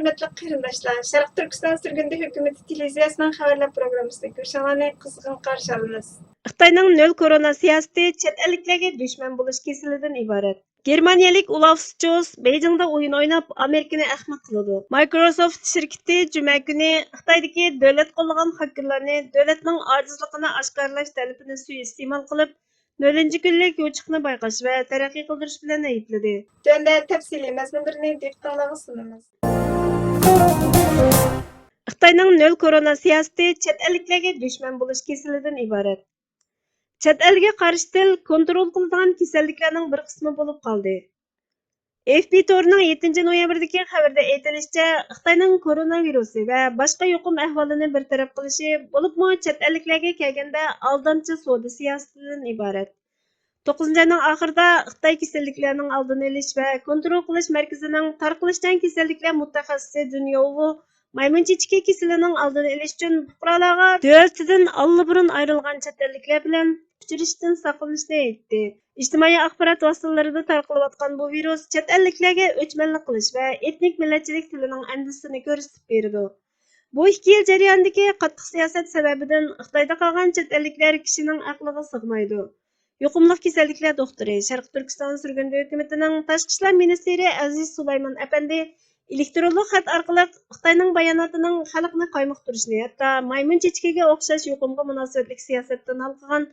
hörmetli qarindoshlar, Sharq Turkiston Sürgündü Hökuməti televiziyasının xəbərlər proqramısını görüşənlərni qızğın qarşı alırıq. Xitayning nol korona siyosati chet elliklarga dushman bo'lish kesilidan iborat. Germaniyalik Olaf Scholz Beijingda o'yin o'ynab, Amerikani ahmoq qiladi. Microsoft shirkati juma kuni Xitoydagi davlat qo'llagan xakerlarni davlatning ojizligini oshkorlash talabini suiiste'mol qilib, 4-kunlik yo'chiqni bayqash va taraqqiy qildirish bilan aybladi. Tövəndə təfsili məzmunlarını diqqətlərə sunumuz. Xitoyning nol korona siyosati chet elliklarga dushman bo'lish kesilidan iborat. Chet elga qarshi til kontrol qilinadigan kasalliklarning bir qismi bo'lib qoldi. FP to'rining 7 noyabrdagi xabarda aytilishicha, Xitoyning koronavirusi va boshqa yuqum ahvolini bartaraf qilishi bo'libmi chet elliklarga kelganda aldamchi savdo siyosatidan iborat. 9-oyning oxirida Xitoy kasalliklarning oldini olish va kontrol qilish markazining tarqalishdan kasalliklar mutaxassisi Dunyovu maymun chechagi kasalining oldini olish uchun fuqarolarga davlatidan allburun ayrilgan chet elliklar bilan uchrashishdan saqlanishni aytdi. İjtimoiy axborot vositalarida tarqalayotgan bu virus chet elliklarga o'chmanlik qilish va etnik millatchilik tilining andisini ko'rsatib berdi. Bu 2 yil jarayonidagi qattiq siyosat sababidan Xitoyda qolgan chet elliklar kishining aqliga sig'maydi. Yuqumli kasalliklar doktori, Sharq Turkiston Sürgündü Hökumətining Tashqi ishlar ministri Aziz Sulayman apandi elektronlik xat orqali Xitoyning bayonotining xalqni qaymoqtirishni, hatto maymun chechagiga o'xshash yuqumga munosabatli siyosatdan halqagan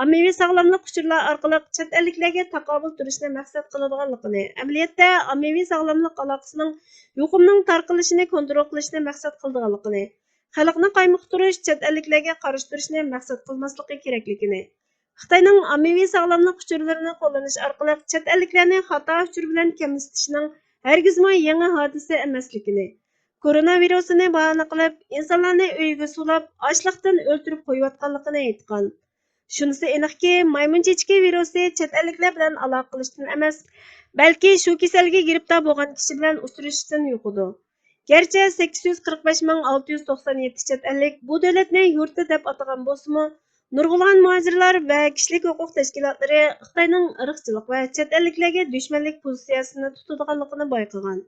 ommaviy sog'lomlik uchurlar orqali chet elliklarga taqobil turishni maqsad qiladiganligini, amaliyotda ommaviy sog'lomlik aloqasining yuqumning tarqalishini kontrol qilishni maqsad qiladiganligini, xalqni qaymoqtirish, chet elliklarga qarshi turishni maqsad qilmasligi kerakligini, Xitoyning ommaviy sog'lomlik uchurlarini qo'llanish orqali chet elliklarni xato uchur bilan kamsitishning hargizmi yangi hodisa emasligini, koronavirusini bahona qilib, insonlarni uyga sulab, ochliqdan o'ltirib qo'yayotganligini aytgan. Shunisi aniqki, maymun chechagi virusi chet elliklar bilan aloqa qilishdan emas, balki shu kasalga giribdor bo'lgan kishi bilan uchrashishdan yuqadi. Garchi 845.697 chet ellik bu davlatni yurti deb atagan bo'lsa-mu, nurg'ulg'an muhojirlar va kishilik huquq tashkilotlari Xitoyning irqchilik va chet elliklarga dushmanlik pozitsiyasini tutadiganligini bayqagan.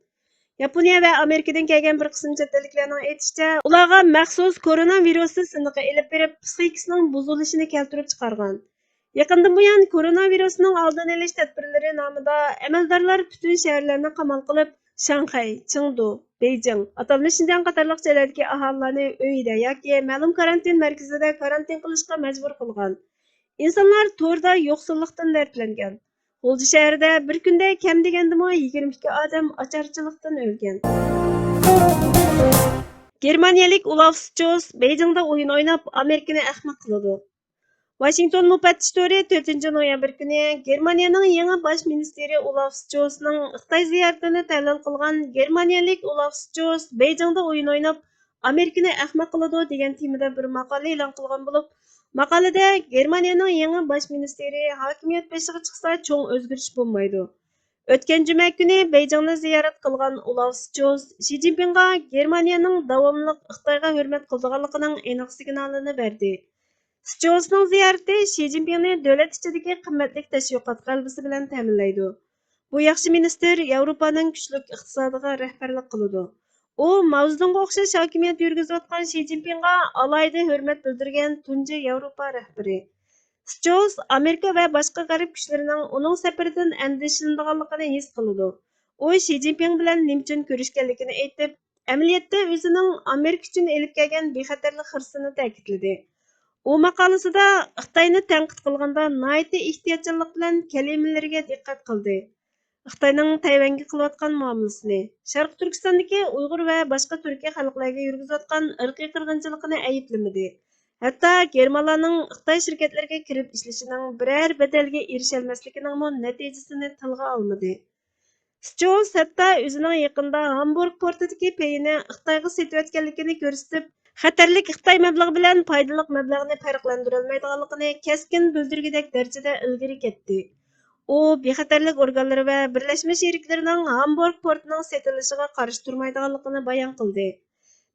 Yaponiya va Amerikadan kelgan bir qism chet elliklarning aytishicha, ularga maxsus koronavirusi siniqi elib berib, psixikasining buzilishini keltirib chiqargan. Yaqindan buyon koronavirusning oldini olish tadbirlari nomida amaldorlar butun shaharlarni qamal qilib, Shanxay, Chengdu, Beijing, atalmish Xinjiang qatorliq joylardagi aholilarni uyida yoki ma'lum karantin markazida karantin qilishga majbur qilgan. İnsanlar to'rda yo'qsillikdan dardlangan. G'o'lji shahrida bir kunda kam degandimi 22 odam ocharchilikdan o'lgan. Germaniyalik Olaf Scholz Beijingda o'yin o'ynab, Amerikani ahmoq qiladi. Washington mufattish to'ri 4-noyabr kuni Germaniyaning yangi bosh ministri Olaf Scholzning Xitoy ziyoratini ta'lil qilgan Germaniyalik Olaf Scholz Beijingda o'yin o'ynab, Amerikani ahmoq qiladi degan temada bir maqola e'lon qilgan bo'lib, maqolada Germaniyaning yangi bosh ministri hokimiyat boshiga chiqsa cho'ng o'zgarish bo'lmaydi. O'tgan juma kuni Beijingni ziyorat qilgan Olaf Scholz Xi Jinpingga Germaniyaning davomli Xitoyga hurmat qiladiganligining aniq signalini berdi. Scholzning ziyorati Xi Jinpingni davlat ichidagi qimmatli tashviqot qalbisi bilan ta'minlaydi. Bu yaxshi ministr Yevropaning kuchli iqtisodiga rahbarlik qiladi. U Mavzudunga o'xshash hokimiyat yurgizayotgan Xi Jinpingga alohida hurmat bildirgan tunji Yevropa rahbari. Scholz Amerika va boshqa g'arb kuchlarining uning safaridan andishlanadiganligini his qiladi. U Xi Jinping bilan nima uchun ko'rishganligini aytib, amaliyotda o'zining Amerika uchun elib kelgan bexatarlik xirsini ta'kidladi. U maqolasida Xitoyni tanqid qilganda nihoyatda ehtiyotkorlik bilan kalimalariga diqqat qildi. Xitoyning Tayvanga qilayotgan muomalasini, Sharq Turkistondagi Uyg'ur va boshqa Turkiya xalqlariga yurgizayotgan irqiy qirg'inchilikni ayiblamadi. Hatto germanlarning Xitoy shirkatlariga kirib ishlashining biror badalga erisholmasligining natijasini tilga olmadi. Scholz hatto o'zining yaqinda Hamburg portidagi payini Xitoyga setayotganligini ko'rsatib, xatarlik Xitoy mablag'i bilan foydali mablag'ni farqlantira olmaydiganligini keskin bildirgidek darajada ilgari ketdi. U bexatarlik organlari va Birlashma Sheriklarning Hamburg portining setilishiga qarshi turmaydiganligini bayon qildi.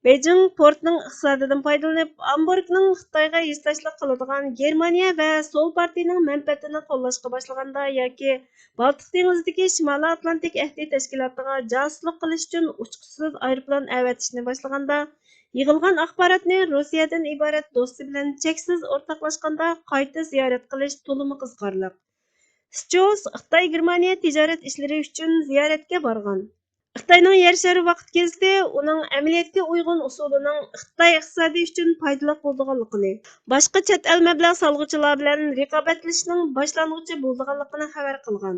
Beijing portning iqtisodidan foydalanib, Hamburgning Xitoyga yuztashlik qiladigan Germaniya va Sol partiyaning manfaatini qo'llashga boshlaganda yoki Baltik dengizidagi Shimoliy Atlantik ahdi tashkilotiga josuslik qilish uchun uchquchisiz aeroplan avatishni boshlaganda yig'ilgan axborotni Rossiyadan iborat do'sti bilan cheksiz o'rtoqlashganda qayta ziyorat qilish to'liq qiziqarli. Stross Xitoy Germaniya tijorat ishlari uchun ziyoratga borgan. Xitoyning yer shari vaqt gazeti uning amaliyotga uyg'un usulining Xitoy iqtisodi uchun foydali bo'lganligini, boshqa chet el mablag' solg'uvchilar bilan raqobatlashishning boshlang'ichi bo'lganligini xabar qilgan.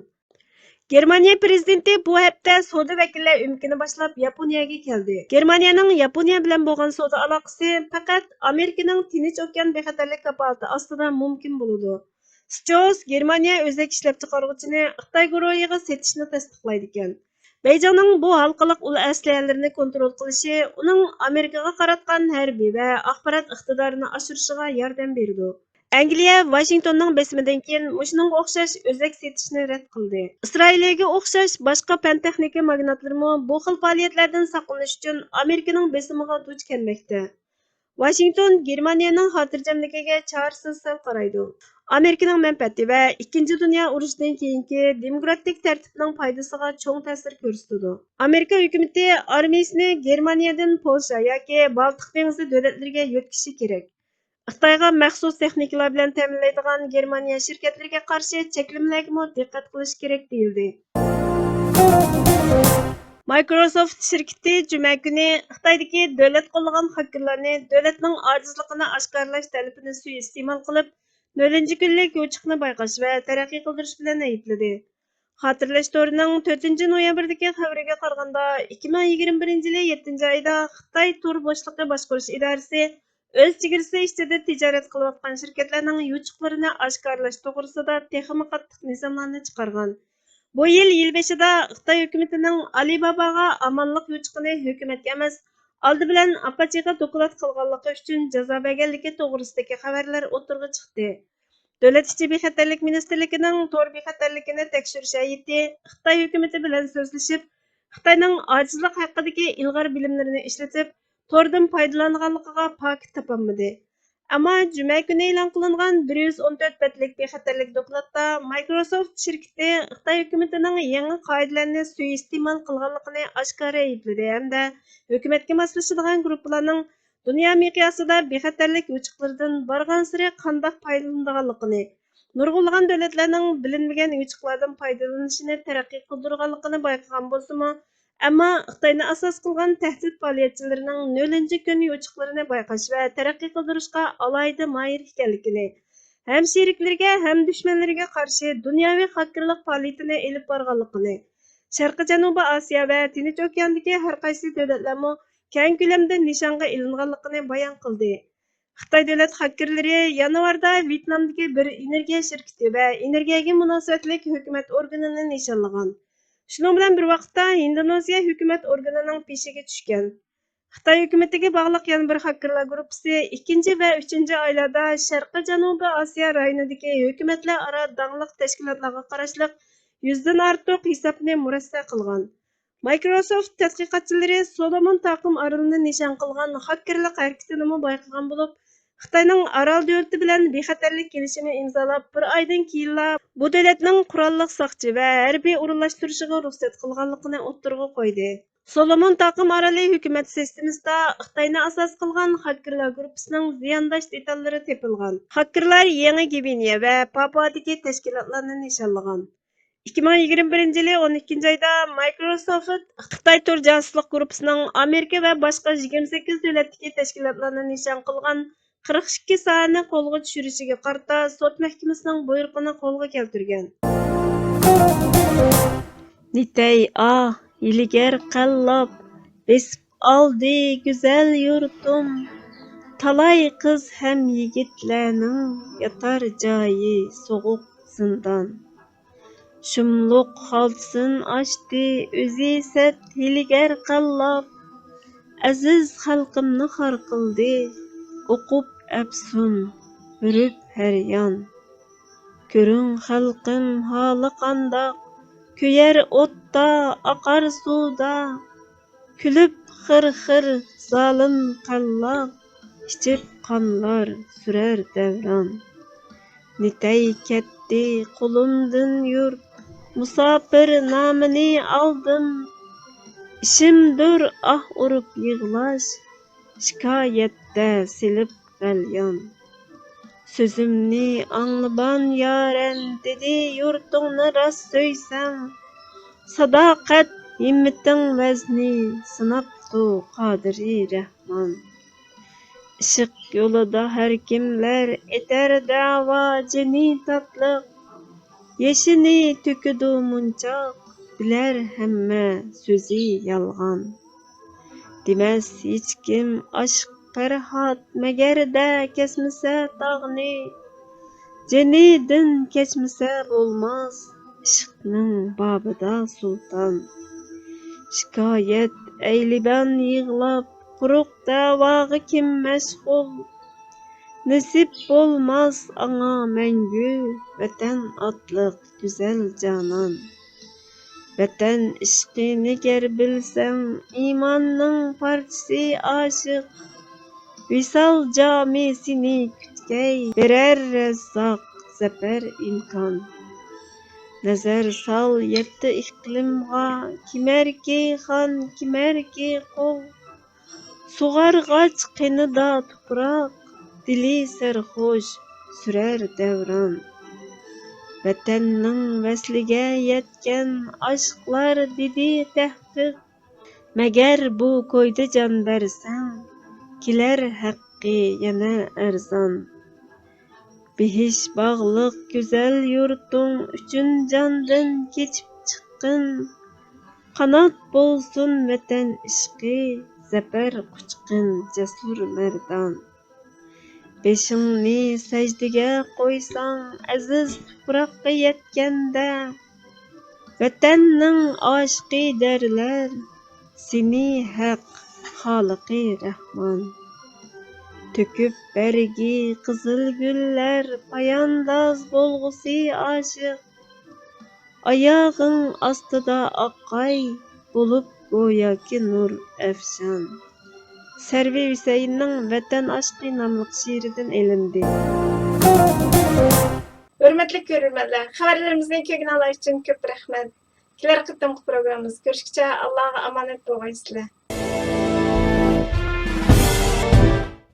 Germaniya prezidenti bu hafta savdo vakillar umkini boshlab Yaponiyaga keldi. Germaniyaning Yaponiya bilan bo'lgan savdo aloqasi faqat Amerikaning Tinch okean bexatarlik kafolati ostida mumkin bo'ladi. Stross Germaniya o'zak ishlab chiqaruvchini Xitoy guruhiga setishni tasdiqlaydi ekan. Beijingning bu halqaliq ul aslahalarini kontrol qilishi uning Amerikaga qaratgan harbiy va axborot iqtidorini oshirishiga yordam berdi. Angliya Washingtonning besimidan keyin shuningga o'xshash o'zak setishni rad qildi. Isroilga o'xshash boshqa fan texnika magnatlarimi bu xil faoliyatlardan saqlanish uchun Amerikaning besimiga duch kelmoqda. Washington Germaniyaning xotirjamligiga chorasiz qaraydi. Amerikaning manfaati va Ikkinchi dunyo urushidan keyingi demokratik tartibning foydasiga cho'ng ta'sir ko'rsatdi. Amerika hukumati armiyasini Germaniyadan Polsha yoki Baltik dengizi davlatlariga yo'tkishi kerak. Xitoyga maxsus texnikalar bilan ta'minlaydigan Germaniya shirkatlariga qarshi cheklamalarga diqqat qilish kerak deyildi. Microsoft shirkati juma kuni Xitoydagi davlat qo'llagan xakerlarni davlatning ojizligini oshkorlash talabini suiiste'mol qilib, 4 kunlik yo'chiqni bayqash va taraqqiy qildirish bilan aybladi. Xotirlash to'rining 4 noyabrdagi xabariga qaraganda 2021 yil 7 oyda Xitoy Tur boshliqi boshqarish idorasi o'z chegarasi ichida tijorat qilayotgan shirkatlarning yo'chiqlarini oshkorlash to'g'risida texnik qattiq nizomlarni chiqargan. Bu yil beshida Xitoy hukumatining Alibabaga amonlik yo'chiqini hukumatga emas, oldi bilan Apache'ga doklad qilganligi uchun jazo berganligi to'g'risidagi xabarlar o'tirg'i chiqdi. Davlat ichki bexatarlik ministrligining tor bexatarligini tekshirish hay'ati Xitoy hukumati bilan so'zlashib, Xitoyning ojizlik haqidagi ilg'or bilimlarini ishlatib, tordan foydalanganligiga pok topolmadi. Ammo juma kuni e'lon qilingan 114 betlik bexatarlik dokladda Microsoft shirkati Xitoy hukumatining yangi qoidalarni suiiste'mol qilganligini oshkora aybladi hamda hukumatga moslashadigan guruhlarning dunyo miqyosida bexatarlik yo'chiqlaridan borgansiri qanday foydalanadiganligini, nurg'unlagan davlatlarning bilinmagan yo'chiqlardan foydalanishini taraqqiy qildirganligini bayqagan bo'lsa-mu, ammo Xitoyni asos qilgan tahdid faoliyatchilarining 0 kun yo'chiqlarini bayqash va taraqqiy qildirishga alohida moyil ekanligini, ham sheriklariga ham dushmanlariga qarshi dunyoviy xakerlik faoliyatini elib borganligini, Sharqiy Janubiy Osiyo va Tinch okeandagi har qaysi davlatlarmi keng ko'lamda nishonga ilinganligini bayon qildi. Xitoy davlat xakerlari yanvarda Vyetnamdagi bir energiya shirkati va energiyaga munosabatli hukumat organini nishonlagan. Shuning bilan bir vaqtda Indoneziya hukumat organining peshiga tushgan. Xitoy hukumatiga bog'liq yana bir xakerlar guruhi 2 va 3 oylarda Sharqiy Janubiy Osiyo rayonidagi hukumatlar aro dangliq tashkilotlarga qarashli 100 dan ortiq hisobni murassa qilgan. Microsoft tadqiqotchilari Solomon taqim orolini nishon qilgan xakerlik harakatini bayqagan bo'lib, Xitoyning Aral davlati bilan bexatarlik kelishimi imzolab, bir oydan keyinla bu davlatning qurolliq soqchi va harbiy o'rinlashtirishiga ruxsat qilganligini o'ttirg'i qo'ydi. Solomon taqim oroli hukumat sistemasida Xitoyni asos qilgan xakerlar guruhining ziyondosh detallari topilgan. Xakerlar Yangi Gviniya va Papuadagi tashkilotlarni nishonlagan. 2021 yili 12 oyda Microsoft Xitoy Tur josuslik guruhining Amerika va boshqa 28 davlatdagi tashkilotlarni nishon qilgan 42 sohani qo'lga tushirishiga qarata sud mahkamasining buyruqini qo'lga keltirgan. Nitay ilgar qallab besib oldi go'zal yurtum, talay qiz ham yigitlarning yotar joyi so'g'uq zindon. Shumluq xolsin ochdi o'zi sat ilgar qallab, aziz xalqimni xor qildi, o'qib afsun hurib har yon. Ko'ring xalqim holi qandoq, kuyar o'tda, oqar suvda, kulib xir-xir zalim kallak, içip kanlar sürer devran. Nitey ketdi kulumdun yurt, musafir namini aldım. İşimdir ah urup yığlaş, şikayette silip galyan. Sözümni anlıban yaren dedi yurtungni rast söysem. Sadakat himmetin vezni sınaptu Kadiri Rahman. Işık yolida her kimler eter dava ceni tatlık. Yeşini tüküdü munçak, biler hemme sözü yalgan. Demez hiç kim aşk ferhat megerde kesmese tağni. Cenidin keçmese olmaz, ışıkның babıda sultan. Şikayet eyliben yığlap, quruq davağı kim meşgul. Nasip olmaz ana mengü, vatan atlık güzel canan. Vatan işqini ger bilsem, imanның parçası aşık. Visal camisini kütkey, berer rezzak zafer imkan. Nazar sal yetti iklimga, kimerki xan, kimerki qol. Suğargaç qinida tuprak, dili serhoş sürer devran. Vatanның veslige yetken aşklar dedi tahqiq. Meger bu koyda can bersen, kiler haqqi yana arzan. Behiş bağlıq güzel yurtun üçün candan keçip çıqqın. Qanat bolsun vatan işqi, zafer quchqin jasur merdan. Beşingni sajdiga qo'ysang, aziz tuproqqa yetkanda. Vatanning oshiqi derler, seni haq xoliqi Rahman. Töküp bergi qızıl güller, payandaz bolğusi aşık. Ayağın astıda akkay, bulup go'yoki nur efşan. Servi Hüseyin'nin Vatan Aşkı namlıq şiirinden elindi. Hürmetli görürmenler, haberlerimizden kögün Allah için köp rahmet. Kiler kıttamıq programımız. Görüşkice Allah'a emanet bolğaysızlar.